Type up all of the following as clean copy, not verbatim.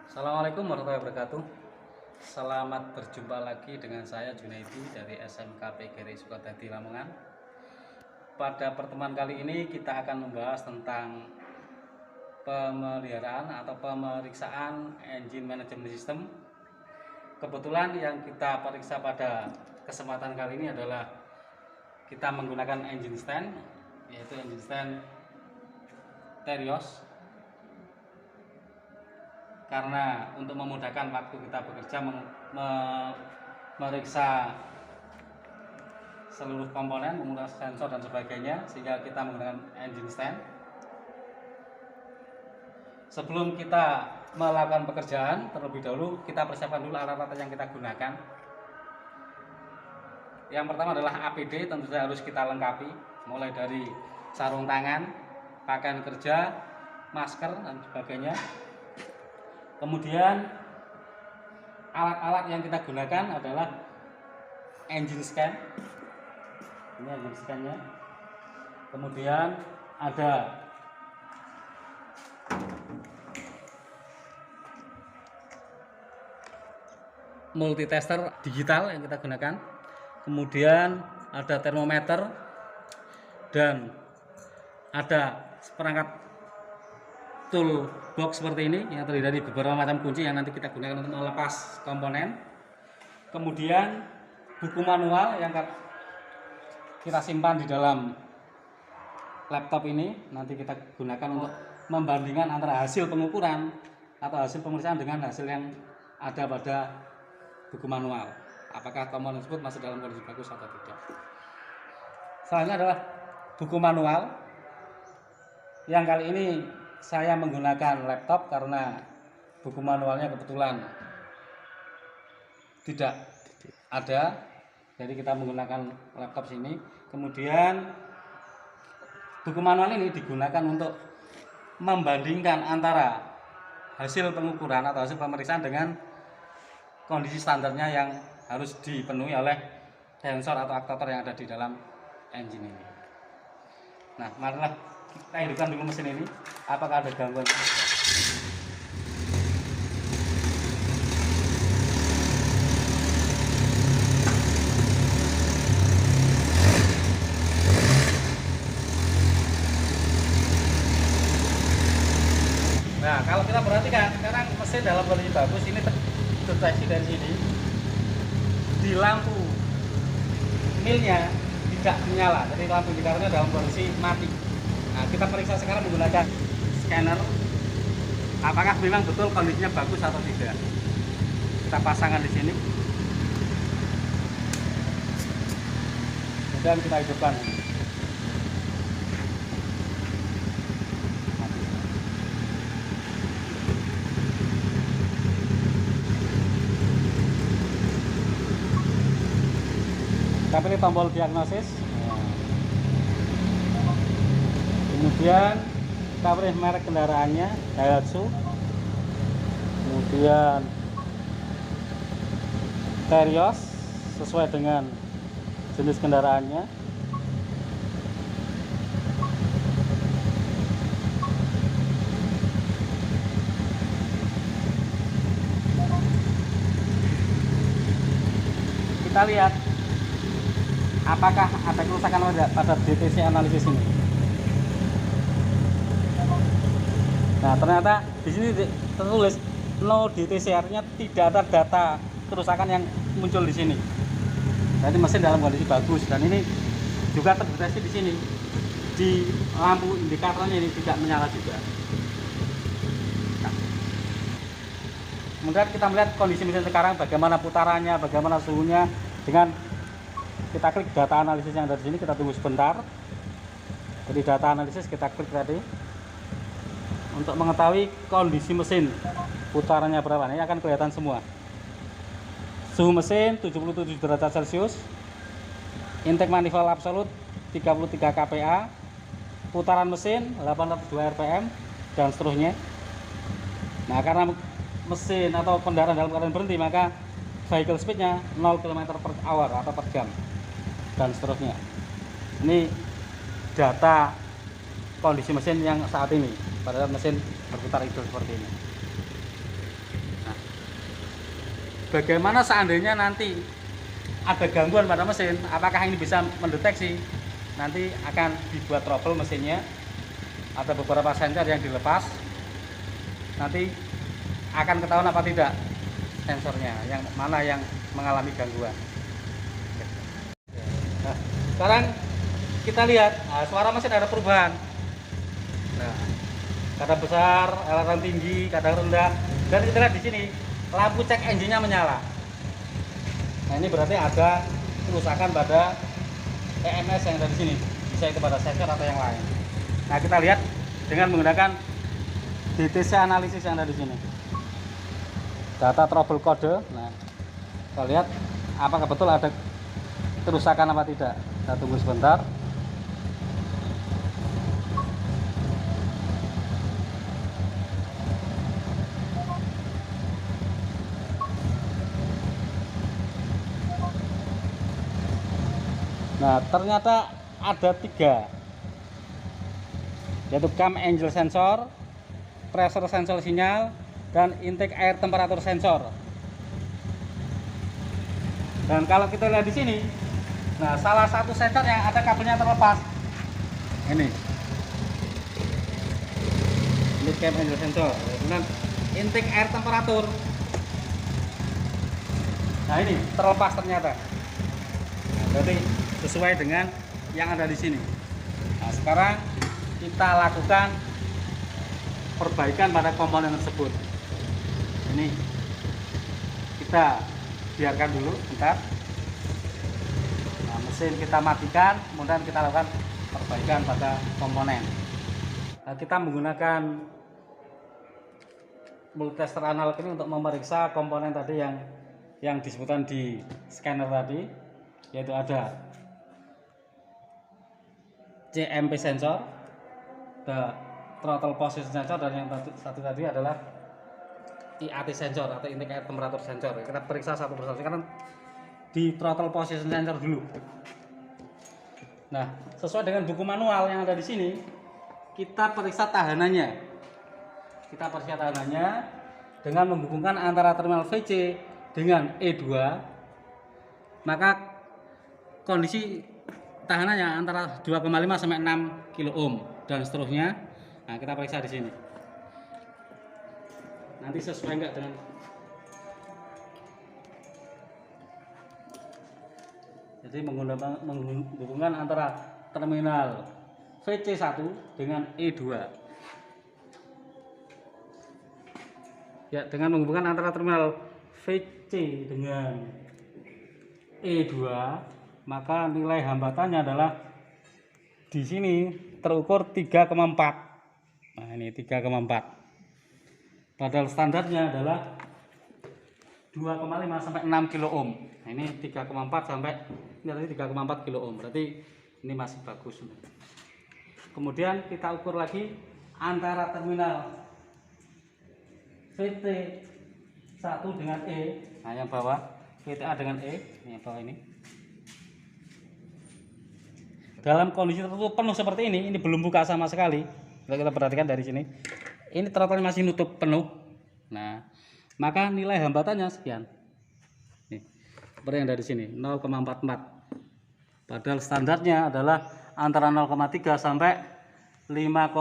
Assalamualaikum warahmatullahi wabarakatuh. Selamat berjumpa lagi dengan saya Junaidi dari SMK PGRI Sukadadi Lamongan. Pada pertemuan kali ini kita akan membahas tentang pemeliharaan atau pemeriksaan engine management system. Kebetulan yang kita periksa pada kesempatan kali ini adalah kita menggunakan engine stand, yaitu engine stand Terios, karena untuk memudahkan waktu kita bekerja memeriksa seluruh komponen, menggunakan sensor dan sebagainya, sehingga kita menggunakan engine stand. Sebelum kita melakukan pekerjaan, terlebih dahulu kita persiapkan dulu alat-alat yang kita gunakan. Yang pertama adalah APD, tentu saja harus kita lengkapi, mulai dari sarung tangan, pakaian kerja, masker dan sebagainya. Kemudian alat-alat yang kita gunakan adalah engine scan. Ini engine scan-nya. Kemudian ada multitester digital yang kita gunakan. Kemudian ada termometer dan ada seperangkat toolbox seperti ini yang terdiri dari beberapa macam kunci yang nanti kita gunakan untuk melepas komponen. Kemudian buku manual yang kita simpan di dalam laptop ini, nanti kita gunakan untuk membandingkan antara hasil pengukuran atau hasil pemeriksaan dengan hasil yang ada pada buku manual, apakah komponen tersebut masih dalam kondisi bagus atau tidak. Selanjutnya adalah buku manual yang kali ini saya menggunakan laptop karena buku manualnya kebetulan tidak ada, jadi kita menggunakan laptop sini. Kemudian buku manual ini digunakan untuk membandingkan antara hasil pengukuran atau hasil pemeriksaan dengan kondisi standarnya yang harus dipenuhi oleh sensor atau aktuator yang ada di dalam engine ini. Nah, marilah kita hidupkan dulu mesin ini, apakah ada gangguan. Nah, kalau kita perhatikan sekarang mesin dalam kondisi bagus, ini terdeteksi dari sini di lampu milnya tidak menyala, jadi lampu indikatornya dalam kondisi mati. Nah, kita periksa sekarang menggunakan scanner apakah memang betul kondisinya bagus atau tidak. Kita pasangkan di sini, kemudian kita hidupkan. Kita pilih tombol diagnosis. Kemudian kita pilih merek kendaraannya, Daihatsu. Kemudian Terios sesuai dengan jenis kendaraannya. Kita lihat apakah ada kerusakan pada DTC analisis ini. Nah, ternyata di sini tertulis no DTC, artinya tidak ada data kerusakan yang muncul di sini. Jadi mesin dalam kondisi bagus, dan ini juga terdeteksi di sini di lampu indikatornya ini tidak menyala juga. Nah, kemudian kita melihat kondisi mesin sekarang, bagaimana putarannya, bagaimana suhunya. Dengan kita klik data analisis yang ada di sini, kita tunggu sebentar. Jadi data analisis kita klik tadi. Untuk mengetahui kondisi mesin, putarannya berapa, ini akan kelihatan semua. Suhu mesin 77 derajat Celcius, intake manifold absolut 33 kPa, putaran mesin 802 rpm, dan seterusnya. Nah, karena mesin atau kendaraan dalam keadaan berhenti, maka vehicle speednya 0 km/h atau per jam, dan seterusnya. Ini data kondisi mesin yang saat ini pada saat mesin berputar idle seperti ini. bagaimana seandainya nanti ada gangguan pada mesin, apakah ini bisa mendeteksi? Nanti akan dibuat trouble mesinnya, ada beberapa sensor yang dilepas, nanti akan ketahuan apa tidak sensornya, yang mana yang mengalami gangguan. Nah, sekarang kita lihat, suara mesin ada perubahan. Nah, kadang besar, elatan tinggi, kadang rendah, dan kita lihat di sini lampu cek engine-nya menyala. Nah, ini berarti ada kerusakan pada EMS yang ada di sini, bisa itu pada sensor atau yang lain. Nah, kita lihat dengan menggunakan DTC analisis yang ada di sini, data trouble code. Nah, kita lihat apakah betul ada kerusakan apa tidak. Kita tunggu sebentar. Nah, ternyata ada 3, yaitu cam angle sensor, pressure sensor sinyal, dan intake air temperatur sensor. Dan kalau kita lihat di sini, nah, salah satu sensor yang ada kabelnya terlepas. Ini cam angle sensor, dengan intake air temperatur. Nah, ini terlepas ternyata. Nah, berarti sesuai dengan yang ada di sini. Nah, sekarang kita lakukan perbaikan pada komponen tersebut. Ini kita biarkan dulu bentar. Nah, mesin kita matikan, kemudian kita lakukan perbaikan pada komponen. Nah, kita menggunakan multitester analog ini untuk memeriksa komponen tadi yang disebutkan di scanner tadi, yaitu ada CMP sensor, the throttle position sensor, dan yang satu tadi adalah IAT sensor atau intake air temperatur sensor. Kita periksa satu persatu karena di throttle position sensor dulu. Nah, sesuai dengan buku manual yang ada di sini, kita periksa tahanannya. Kita periksa tahanannya dengan menghubungkan antara terminal VC dengan E2, maka kondisi tahanannya antara 2,5 sampai 6 kilo ohm dan seterusnya. Nah, kita periksa di sini. Nanti sesuai enggak dengan jadi menghubungkan antara terminal VC1 dengan E2. Ya, dengan menghubungkan antara terminal VC dengan E2, maka nilai hambatannya adalah di sini terukur 3,4. Nah, ini 3,4. Padahal standarnya adalah 2,5 sampai 6 kilo ohm. Nah, ini 3,4 sampai ini tadi 3,4 kilo ohm. Berarti ini masih bagus. Kemudian kita ukur lagi antara terminal VT1 dengan E. Nah, yang bawah VTA dengan E, yang bawah ini. Dalam kondisi tertutup penuh seperti ini belum buka sama sekali. Kita perhatikan dari sini, ini throttle masih nutup penuh. Nah, maka nilai hambatannya sekian. Nih, seperti yang dari sini 0,44. Padahal standarnya adalah antara 0,3 sampai 5,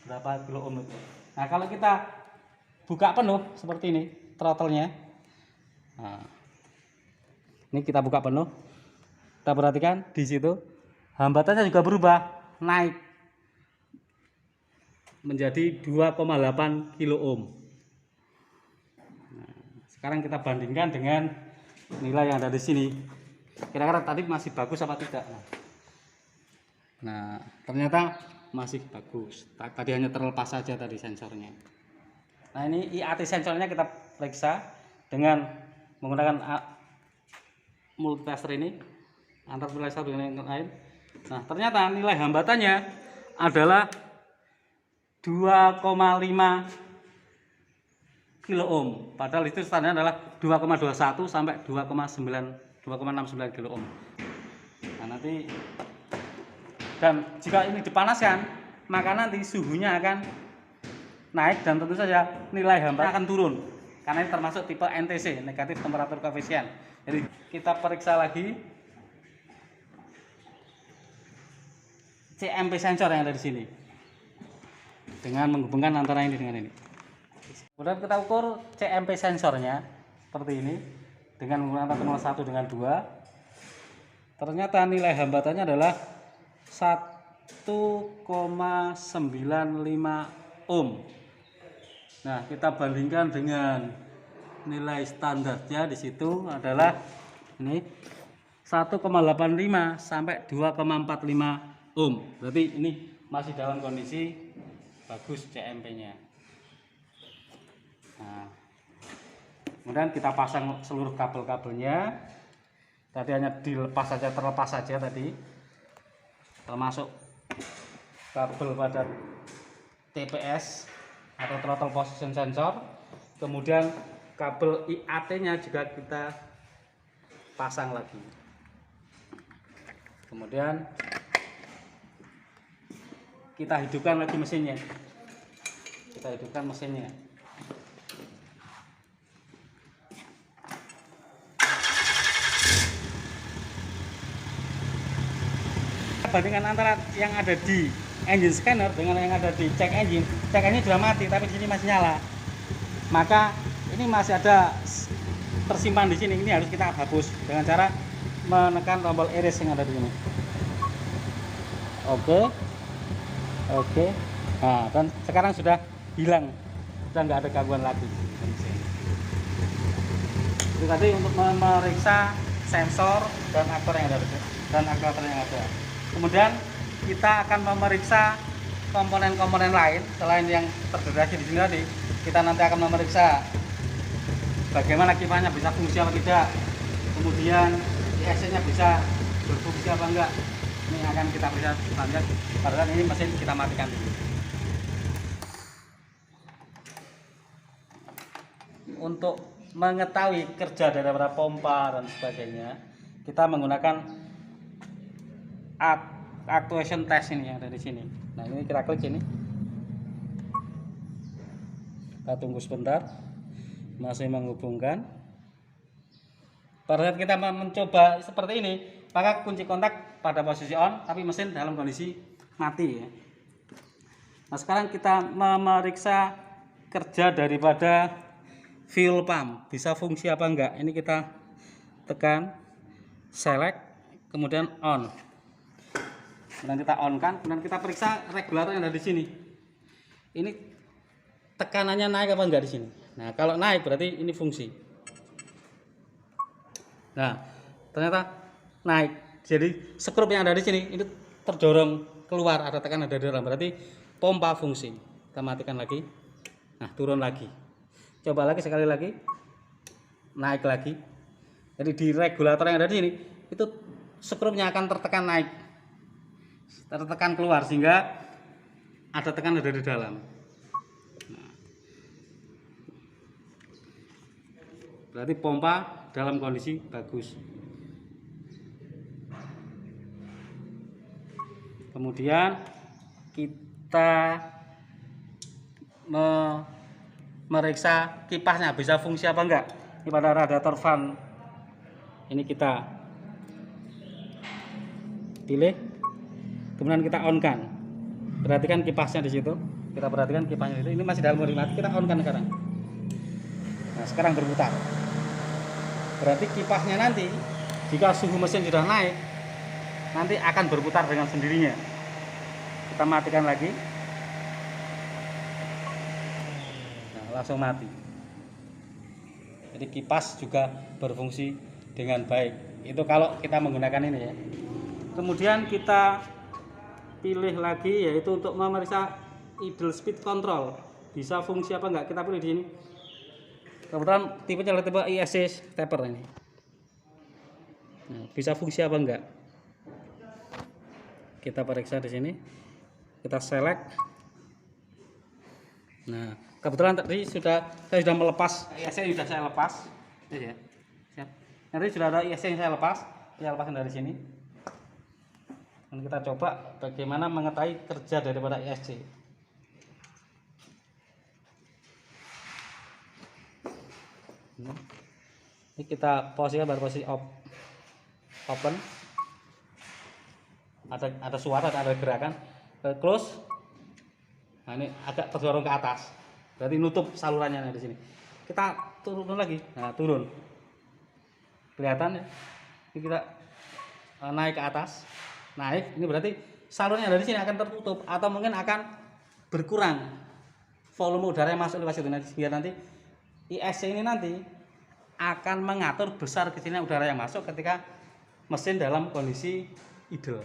berapa kilo ohm. Nah, kalau kita buka penuh seperti ini throttle-nya. Nah, ini kita buka penuh. Kita perhatikan di situ hambatannya juga berubah, naik menjadi 2,8 kilo ohm. Nah, sekarang kita bandingkan dengan nilai yang ada di sini. Kira-kira tadi masih bagus apa tidak? Nah, ternyata masih bagus. Tadi hanya terlepas saja tadi sensornya. Nah, ini IAT sensornya kita periksa dengan menggunakan multitester ini, antar multitester dengan yang lain. Nah, ternyata nilai hambatannya adalah 2,5 kilo ohm. Padahal itu standarnya adalah 2,21 sampai 2,69 kilo ohm. Nah, nanti dan jika ini dipanaskan, maka nanti suhunya akan naik dan tentu saja nilai hambatan akan turun. karena ini termasuk tipe NTC, negatif temperatur koefisien. Jadi kita periksa lagi CMP sensor yang ada di sini dengan menghubungkan antara ini dengan ini. Kemudian kita ukur CMP sensornya seperti ini dengan menggunakan terminal 1 dengan 2. Ternyata nilai hambatannya adalah 1,95 ohm. Nah, kita bandingkan dengan nilai standarnya di situ adalah ini 1,85 sampai 2,45 ohm. Berarti ini masih dalam kondisi bagus CMP-nya. Nah, kemudian kita pasang seluruh kabel-kabelnya. Tadi hanya dilepas saja, terlepas saja tadi, termasuk kabel pada TPS atau throttle position sensor. Kemudian kabel IAT-nya juga kita pasang lagi. Kemudian kita hidupkan lagi mesinnya. Bandingkan antara yang ada di engine scanner dengan yang ada di check engine sudah mati, tapi di sini masih nyala. Maka ini masih ada tersimpan di sini. Ini harus kita hapus dengan cara menekan tombol erase yang ada di sini. Oke. Nah, dan sekarang sudah hilang, sudah nggak ada gangguan lagi. Itu tadi untuk memeriksa sensor dan aktor yang ada dan aktor yang ada. Kemudian kita akan memeriksa komponen-komponen lain selain yang terdegradasi di sini tadi. Kita nanti akan memeriksa bagaimana kipasnya bisa fungsi apa tidak, kemudian ISC-nya bisa berfungsi apa enggak. Ini akan kita periksa selanjutnya. Padahal ini mesin kita matikan dulu. Untuk mengetahui kerja daripada pompa dan sebagainya, kita menggunakan actuation test ini yang ada di sini. Nah, ini kita klik ini. Kita tunggu sebentar. Masih menghubungkan. Pada saat kita mencoba seperti ini, maka kunci kontak pada posisi on, tapi mesin dalam kondisi mati ya. Nah, sekarang kita memeriksa kerja daripada fuel pump, bisa fungsi apa enggak. Ini kita tekan select, kemudian on. Kemudian kita on kan, kemudian kita periksa regulator yang ada di sini. Ini tekanannya naik apa enggak di sini. Nah, kalau naik berarti ini fungsi. Nah, ternyata naik. Jadi skrup yang ada di sini ini terdorong keluar, ada tekanan dari dalam. Berarti pompa fungsi. Kita matikan lagi. Nah, turun lagi. Coba lagi sekali lagi. Naik lagi. Jadi di regulator yang ada di sini itu skrupnya akan tertekan naik. Tertekan keluar sehingga ada tekanan dari dalam. Nah, berarti pompa dalam kondisi bagus. Kemudian kita memeriksa kipasnya bisa fungsi apa enggak. Ini pada radiator fan. Ini kita pilih. Kemudian kita on kan, perhatikan kipasnya di situ. Kita perhatikan kipasnya itu. Ini masih dalam kondisi mati. Kita on kan sekarang. Nah, sekarang berputar. Berarti kipasnya nanti jika suhu mesin sudah naik, nanti akan berputar dengan sendirinya. Kita matikan lagi. Nah, langsung mati. Jadi kipas juga berfungsi dengan baik. Itu kalau kita menggunakan ini ya. Kemudian kita pilih lagi yaitu untuk memeriksa idle speed control, bisa fungsi apa enggak. Kita pilih di sini. Kemudian tipenya adalah tipe ISC stepper ini. Nah, bisa fungsi apa enggak? Kita periksa di sini. Kita select. Nah, kebetulan tadi saya sudah melepas ISC yang sudah saya lepas. Ya. Siap. Nanti sudah ada ISC yang saya lepas. Saya lepaskan dari sini. Dan kita coba bagaimana mengetahui kerja daripada ISC. Ini kita posisikan pada posisi open. Ada suara, ada gerakan. Close. Nah, ini agak terdorong ke atas. Berarti nutup salurannya di sini. Kita turun lagi. Nah, turun. Kelihatan ya? Ini kita naik ke atas. Naik, ini berarti saluran yang dari sini akan tertutup atau mungkin akan berkurang volume udara yang masuk lewat situ. Biar nanti ISC ini nanti akan mengatur besar kecilnya udara yang masuk ketika mesin dalam kondisi idle.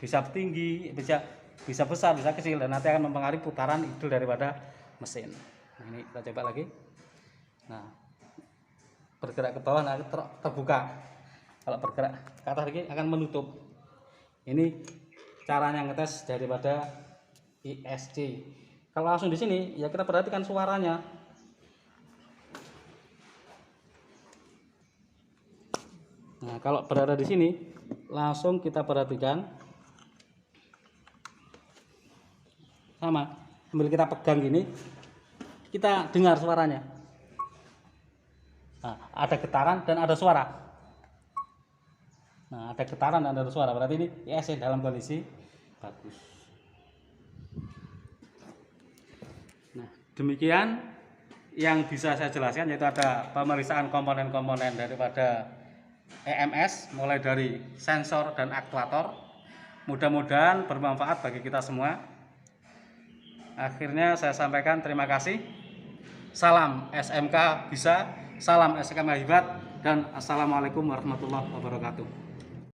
Bisa tinggi, bisa besar, bisa kecil, dan nanti akan mempengaruhi putaran idle daripada mesin. Nah, ini kita coba lagi. Nah, bergerak ke bawah, nah terbuka. Kalau bergerak ke atas lagi akan menutup. Ini caranya ngetes daripada ISC. Kalau langsung di sini ya kita perhatikan suaranya. Nah, kalau berada di sini langsung kita perhatikan sama, sambil kita pegang gini kita dengar suaranya. Nah, ada getaran dan ada suara. Nah, ada getaran dan ada suara, berarti ini ISC dalam kondisi bagus. Nah, demikian yang bisa saya jelaskan, yaitu ada pemeriksaan komponen-komponen daripada EMS, mulai dari sensor dan aktuator. Mudah-mudahan bermanfaat bagi kita semua. Akhirnya saya sampaikan terima kasih. Salam SMK bisa, salam SMK hebat, dan assalamualaikum warahmatullahi wabarakatuh.